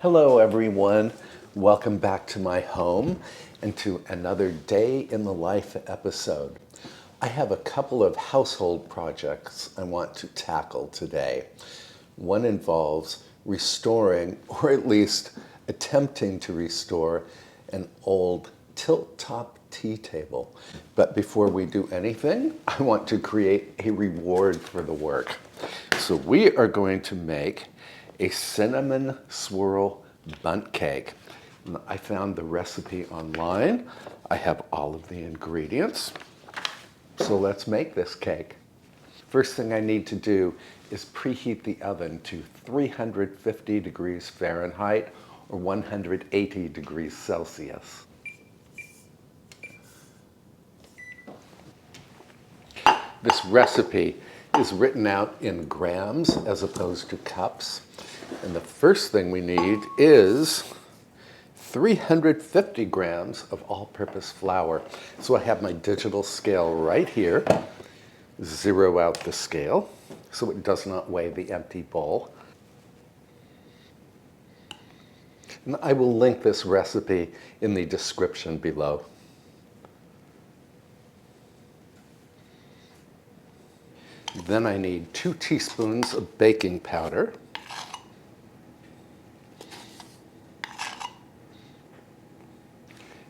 Hello everyone, welcome back to my home and to another Day in the Life episode. I have a couple of household projects I want to tackle today. One involves restoring, or at least attempting to restore, an old tilt-top tea table. But before we do anything, I want to create a reward for the work. So we are going to make a cinnamon swirl bundt cake. I found the recipe online. I have all of the ingredients. So let's make this cake. First thing I need to do is preheat the oven to 350 degrees Fahrenheit or 180 degrees Celsius. This recipe is written out in grams as opposed to cups. And the first thing we need is 350 grams of all-purpose flour. So I have my digital scale right here. Zero out the scale so it does not weigh the empty bowl. And I will link this recipe in the description below. Then I need 2 teaspoons of baking powder.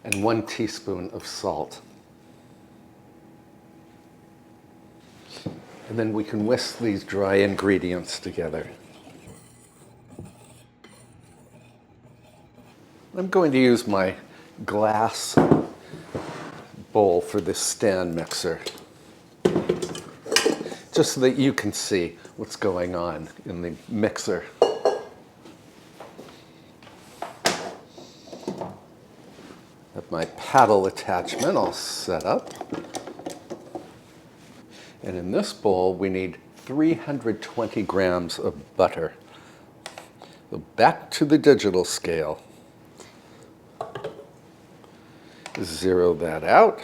And 1 teaspoon of salt. And then we can whisk these dry ingredients together. I'm going to use my glass bowl for this stand mixer, just so that you can see what's going on in the mixer. Have my paddle attachment all set up. And in this bowl, we need 320 grams of butter. So back to the digital scale. Zero that out.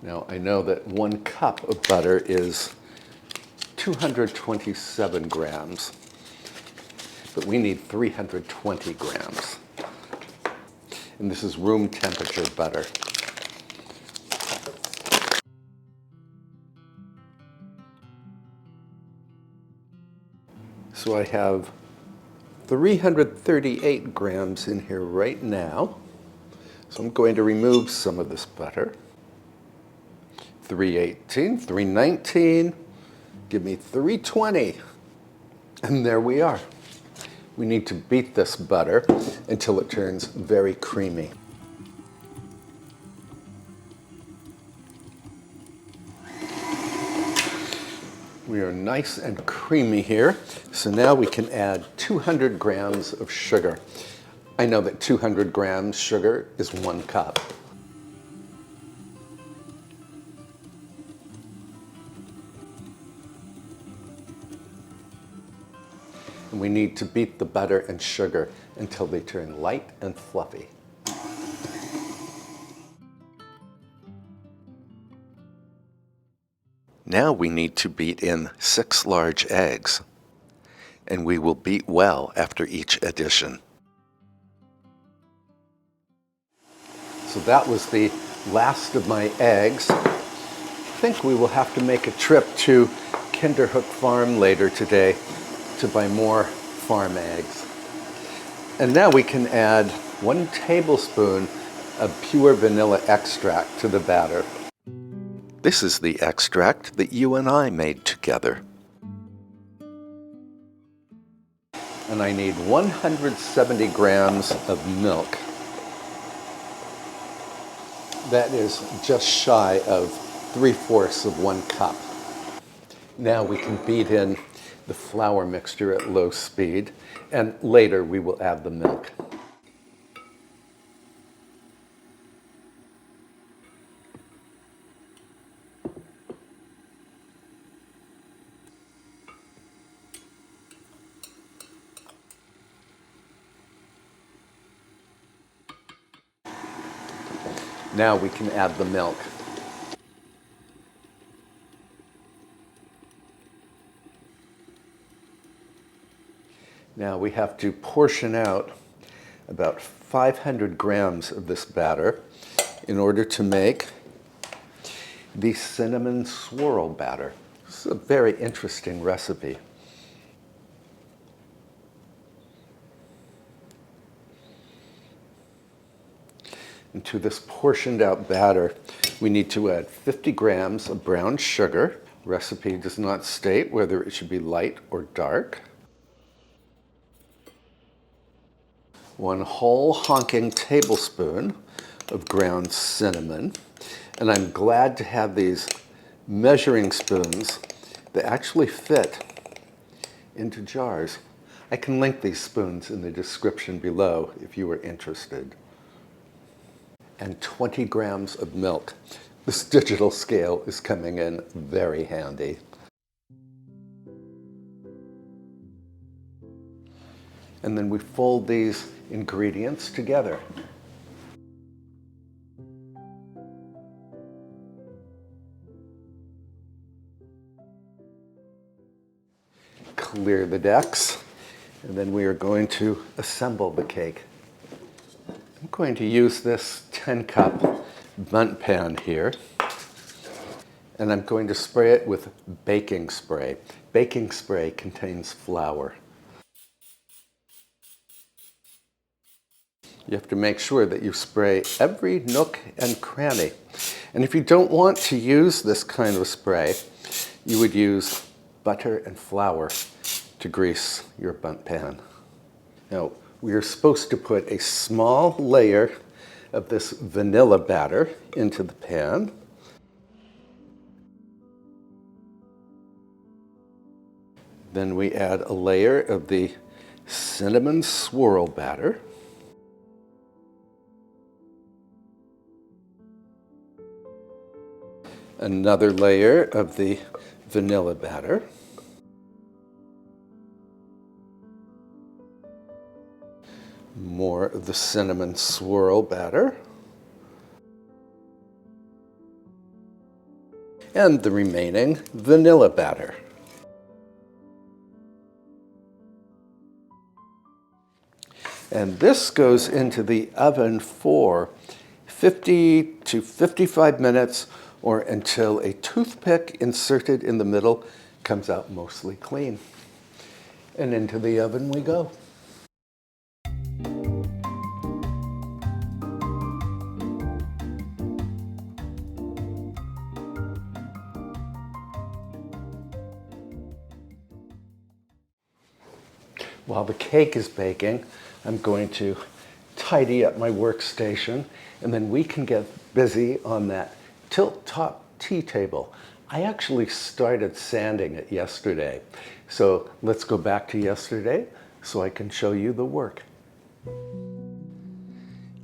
Now I know that 1 cup of butter is 227 grams, but we need 320 grams. And this is room temperature butter. So I have 338 grams in here right now. So I'm going to remove some of this butter. 318, 319, give me 320. And there we are. We need to beat this butter until it turns very creamy. We are nice and creamy here. So now we can add 200 grams of sugar. I know that 200 grams sugar is 1 cup. And we need to beat the butter and sugar until they turn light and fluffy. Now we need to beat in 6 large eggs, and we will beat well after each addition. So that was the last of my eggs. I think we will have to make a trip to Kinderhook Farm later today to buy more farm eggs. And now we can add 1 tablespoon of pure vanilla extract to the batter. This is the extract that you and I made together. And I need 170 grams of milk. That is just shy of 3/4 of 1 cup. Now we can beat in the flour mixture at low speed, and later we will add the milk. Now we can add the milk. Now we have to portion out about 500 grams of this batter in order to make the cinnamon swirl batter. This is a very interesting recipe. And to this portioned out batter, we need to add 50 grams of brown sugar. Recipe does not state whether it should be light or dark. 1 whole honking tablespoon of ground cinnamon. And I'm glad to have these measuring spoons that actually fit into jars. I can link these spoons in the description below if you are interested. And 20 grams of milk. This digital scale is coming in very handy. And then we fold these ingredients together. Clear the decks, and then we are going to assemble the cake. I'm going to use this 10-cup Bundt pan here, and I'm going to spray it with baking spray. Baking spray contains flour. You have to make sure that you spray every nook and cranny. And if you don't want to use this kind of spray, you would use butter and flour to grease your Bundt pan. Now, we are supposed to put a small layer of this vanilla batter into the pan. Then we add a layer of the cinnamon swirl batter. Another layer of the vanilla batter. More of the cinnamon swirl batter. And the remaining vanilla batter. And this goes into the oven for 50 to 55 minutes or until a toothpick inserted in the middle comes out mostly clean. And into the oven we go. While the cake is baking, I'm going to tidy up my workstation, and then we can get busy on that tilt-top tea table. I actually started sanding it yesterday, so let's go back to yesterday so I can show you the work.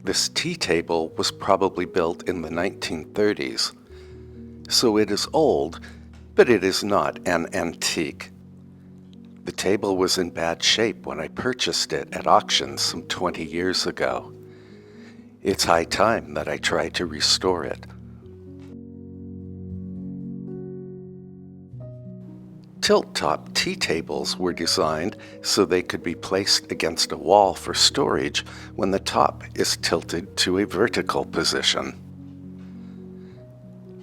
This tea table was probably built in the 1930s, so it is old, but it is not an antique. The table was in bad shape when I purchased it at auction some 20 years ago. It's high time that I try to restore it. Tilt-top tea tables were designed so they could be placed against a wall for storage when the top is tilted to a vertical position.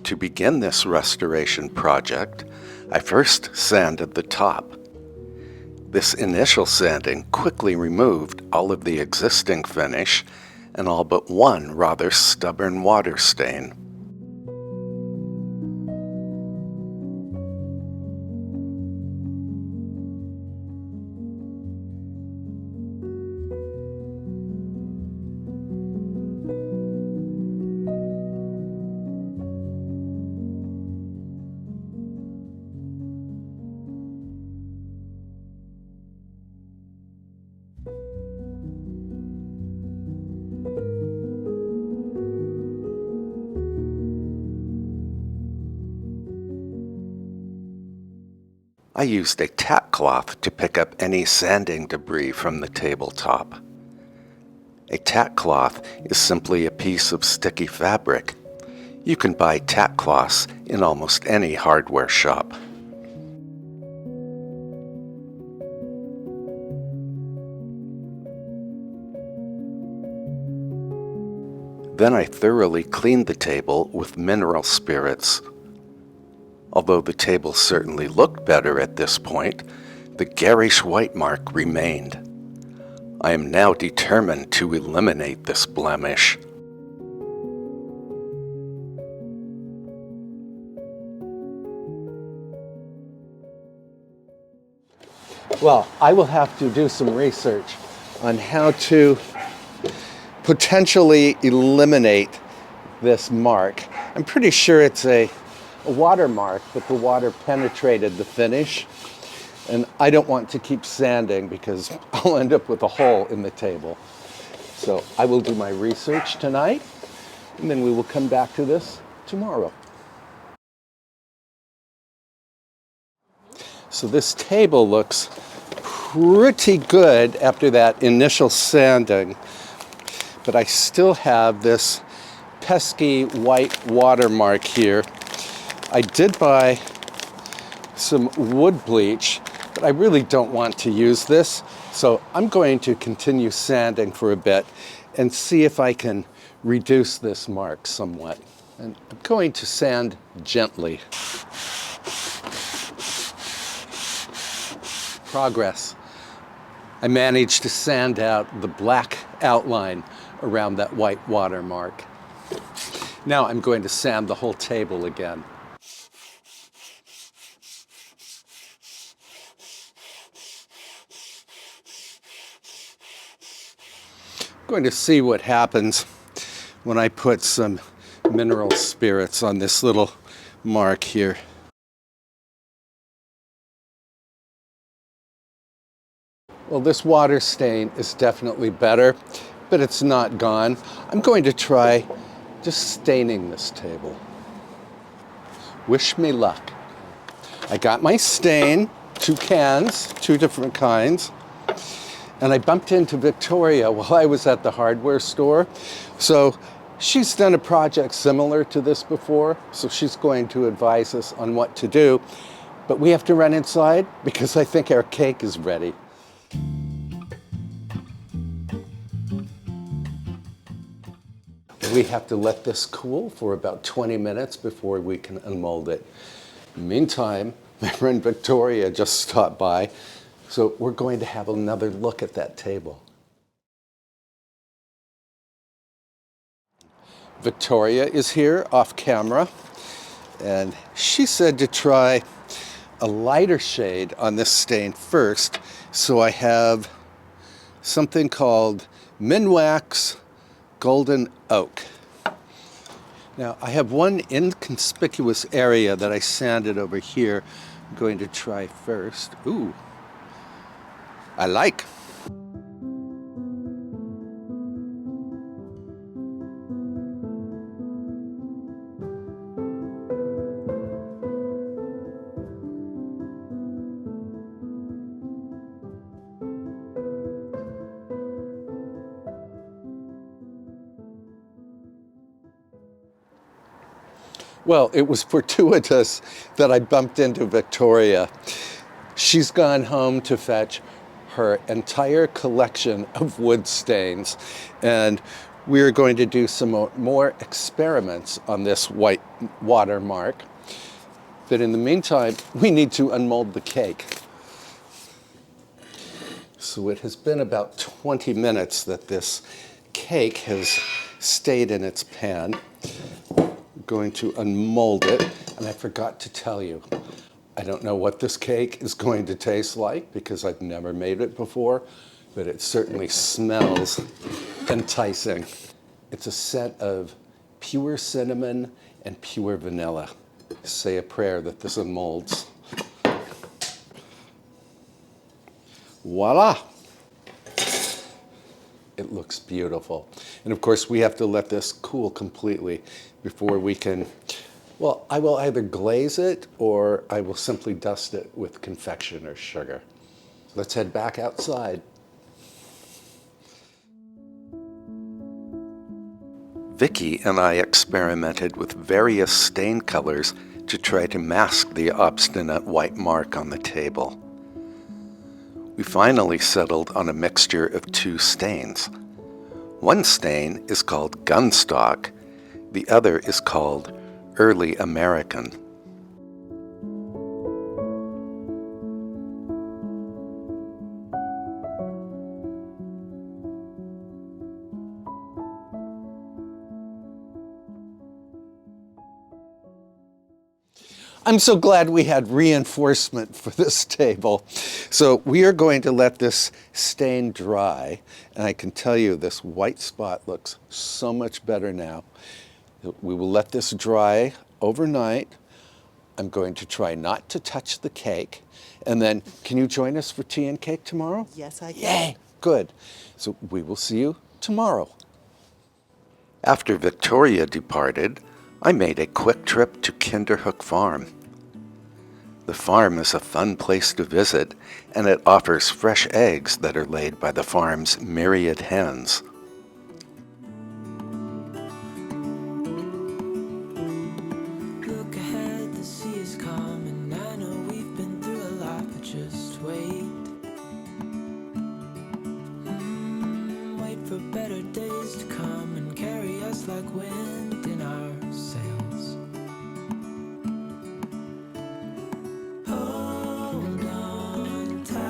To begin this restoration project, I first sanded the top. This initial sanding quickly removed all of the existing finish and all but one rather stubborn water stain. I used a tack cloth to pick up any sanding debris from the tabletop. A tack cloth is simply a piece of sticky fabric. You can buy tack cloths in almost any hardware shop. Then I thoroughly cleaned the table with mineral spirits. Although the table certainly looked better at this point, the garish white mark remained. I am now determined to eliminate this blemish. Well, I will have to do some research on how to potentially eliminate this mark. I'm pretty sure it's a watermark, but the water penetrated the finish. And I don't want to keep sanding because I'll end up with a hole in the table. So I will do my research tonight, and then we will come back to this tomorrow. So this table looks pretty good after that initial sanding, but I still have this pesky white watermark here. I did buy some wood bleach, but I really don't want to use this, so I'm going to continue sanding for a bit and see if I can reduce this mark somewhat. And I'm going to sand gently. Progress. I managed to sand out the black outline around that white watermark. Now I'm going to sand the whole table again. I'm going to see what happens when I put some mineral spirits on this little mark here. Well, this water stain is definitely better, but it's not gone. I'm going to try just staining this table. Wish me luck. I got my stain, 2 cans, 2 different kinds, and I bumped into Victoria while I was at the hardware store. So she's done a project similar to this before, so she's going to advise us on what to do. But we have to run inside because I think our cake is ready. We have to let this cool for about 20 minutes before we can unmold it. Meantime, my friend Victoria just stopped by, so we're going to have another look at that table. Victoria is here off camera, and she said to try a lighter shade on this stain first, so I have something called Minwax Golden Oak. Now, I have one inconspicuous area that I sanded over here. I'm going to try first. Ooh, I like. Well, it was fortuitous that I bumped into Victoria. She's gone home to fetch her entire collection of wood stains, and we're going to do some more experiments on this white watermark. But in the meantime, we need to unmold the cake. So it has been about 20 minutes that this cake has stayed in its pan. Going to unmold it, and I forgot to tell you, I don't know what this cake is going to taste like because I've never made it before, but it certainly smells enticing. It's a scent of pure cinnamon and pure vanilla. Say a prayer that this unmolds. Voila! It looks beautiful. And of course, we have to let this cool completely before we can, well, I will either glaze it or I will simply dust it with confectioner sugar. Let's head back outside. Vicky and I experimented with various stain colors to try to mask the obstinate white mark on the table. We finally settled on a mixture of 2 stains. One stain is called gunstock, the other is called early American. I'm so glad we had reinforcement for this table. So we are going to let this stain dry, and I can tell you this white spot looks so much better now. We will let this dry overnight. I'm going to try not to touch the cake, and then can you join us for tea and cake tomorrow? Yes, I can. Yay, good. So we will see you tomorrow. After Victoria departed, I made a quick trip to Kinderhook Farm. The farm is a fun place to visit, and it offers fresh eggs that are laid by the farm's myriad hens. Look ahead, the sea is calm, and I know we've been through a lot, but just wait. Wait for better days to come and carry us like wind in our sails. Hold on tight,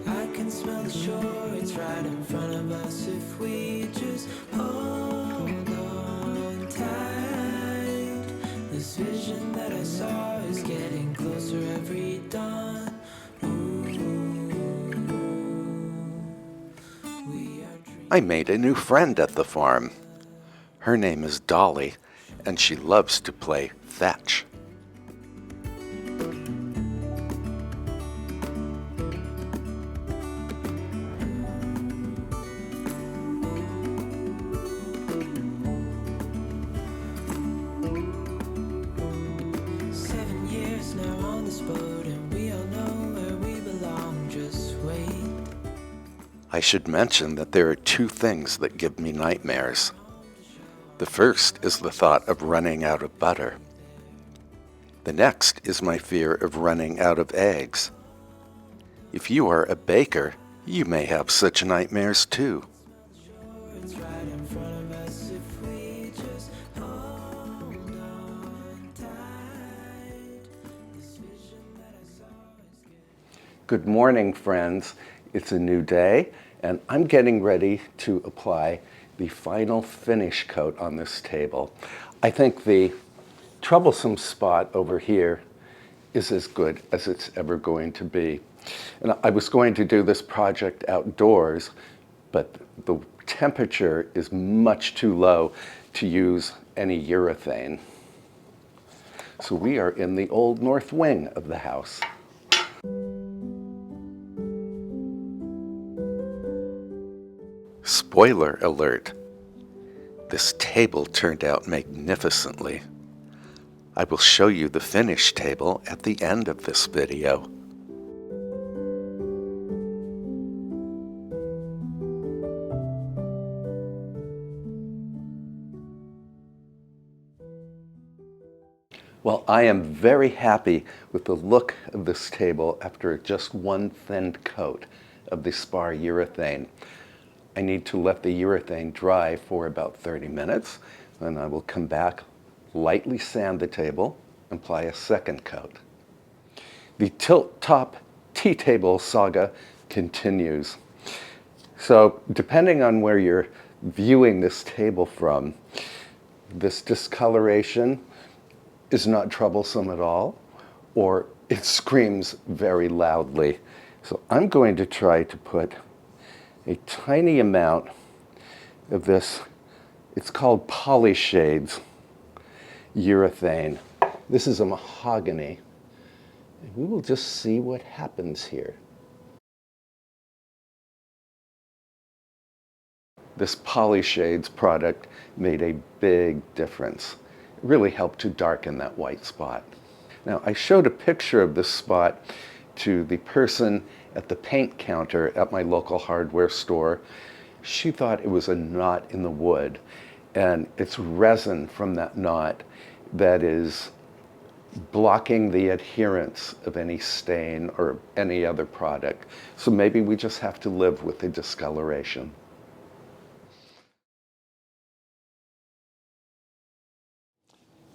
I can smell the shore, it's right in front of us if we just hold on tight. This vision that I saw is getting closer every dawn. I made a new friend at the farm. Her name is Dolly, and she loves to play fetch. I should mention that there are two things that give me nightmares. The first is the thought of running out of butter. The next is my fear of running out of eggs. If you are a baker, you may have such nightmares too. Good morning, friends. It's a new day, and I'm getting ready to apply the final finish coat on this table. I think the troublesome spot over here is as good as it's ever going to be. And I was going to do this project outdoors, but the temperature is much too low to use any urethane. So we are in the old north wing of the house. Spoiler alert, this table turned out magnificently. I will show you the finished table at the end of this video. Well, I am very happy with the look of this table after just one thin coat of the spar urethane. I need to let the urethane dry for about 30 minutes, then I will come back, lightly sand the table, and apply a second coat. The tilt-top tea table saga continues. So depending on where you're viewing this table from, this discoloration is not troublesome at all, or it screams very loudly. So I'm going to try to put a tiny amount of this, it's called Polyshades urethane. This is a mahogany. And we will just see what happens here. This Polyshades product made a big difference. It really helped to darken that white spot. Now, I showed a picture of this spot to the person at the paint counter at my local hardware store. She thought it was a knot in the wood, and it's resin from that knot that is blocking the adherence of any stain or any other product. So maybe we just have to live with the discoloration.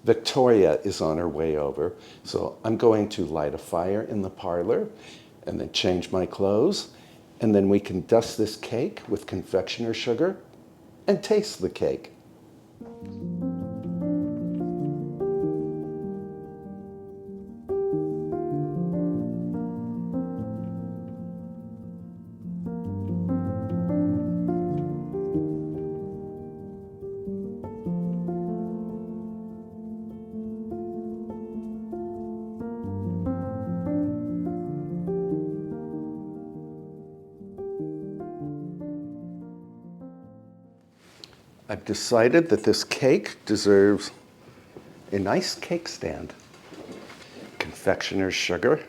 Victoria is on her way over, so I'm going to light a fire in the parlor and then change my clothes, and then we can dust this cake with confectioner sugar and taste the cake. I've decided that this cake deserves a nice cake stand. Confectioner's sugar.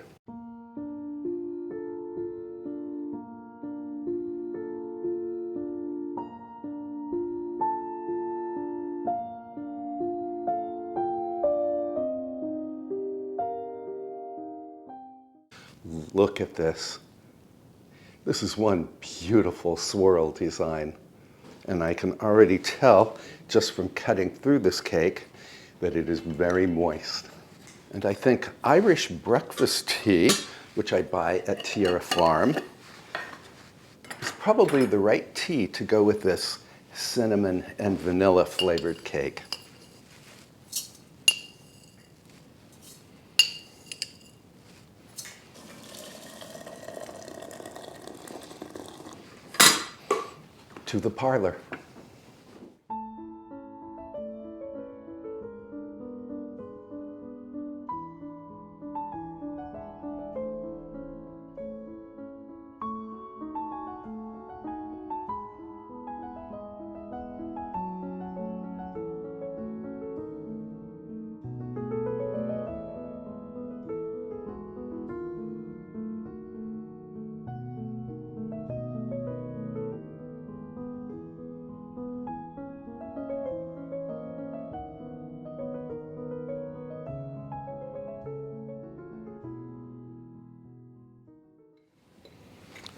Look at this. This is one beautiful swirl design. And I can already tell, just from cutting through this cake, that it is very moist. And I think Irish breakfast tea, which I buy at Tierra Farm, is probably the right tea to go with this cinnamon and vanilla flavored cake. To the parlor.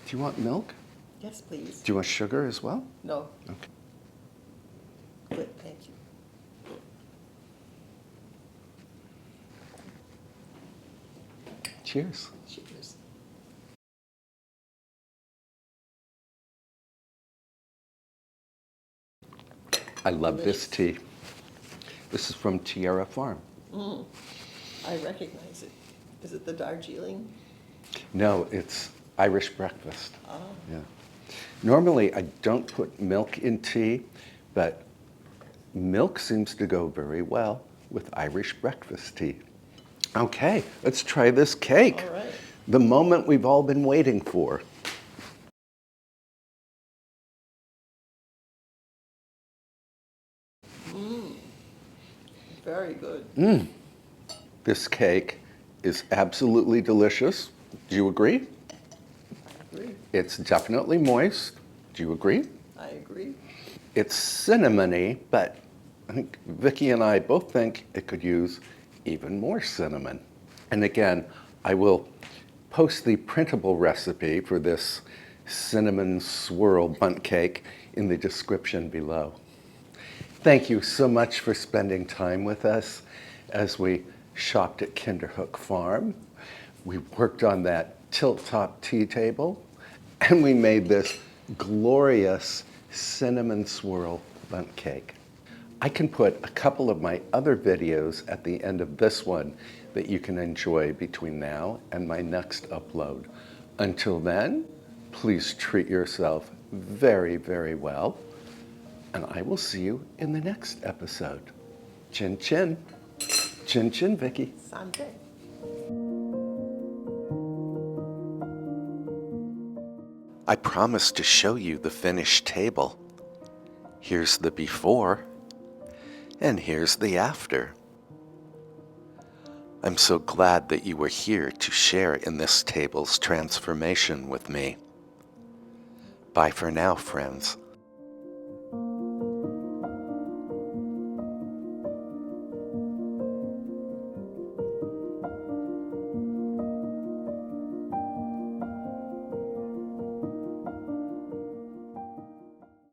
Do you want milk? Yes, please. Do you want sugar as well? No. Okay. Good, thank you. Cheers. Cheers. I love this tea. This is from Tierra Farm. I recognize it. Is it the Darjeeling? No, it's Irish breakfast. Oh. Yeah. Normally, I don't put milk in tea, but milk seems to go very well with Irish breakfast tea. Okay, let's try this cake. All right. The moment we've all been waiting for. Very good. This cake is absolutely delicious. Do you agree? I agree. It's definitely moist. Do you agree? I agree. It's cinnamony, but I think Vicki and I both think it could use even more cinnamon. And again, I will post the printable recipe for this cinnamon swirl bundt cake in the description below. Thank you so much for spending time with us as we shopped at Kinderhook Farm. We worked on that tilt-top tea table, and we made this glorious cinnamon swirl bundt cake. I can put a couple of my other videos at the end of this one that you can enjoy between now and my next upload. Until then, please treat yourself very, very well, and I will see you in the next episode. Chin chin. Chin chin, Vicki. Sanjay. I promised to show you the finished table. Here's the before, and here's the after. I'm so glad that you were here to share in this table's transformation with me. Bye for now, friends.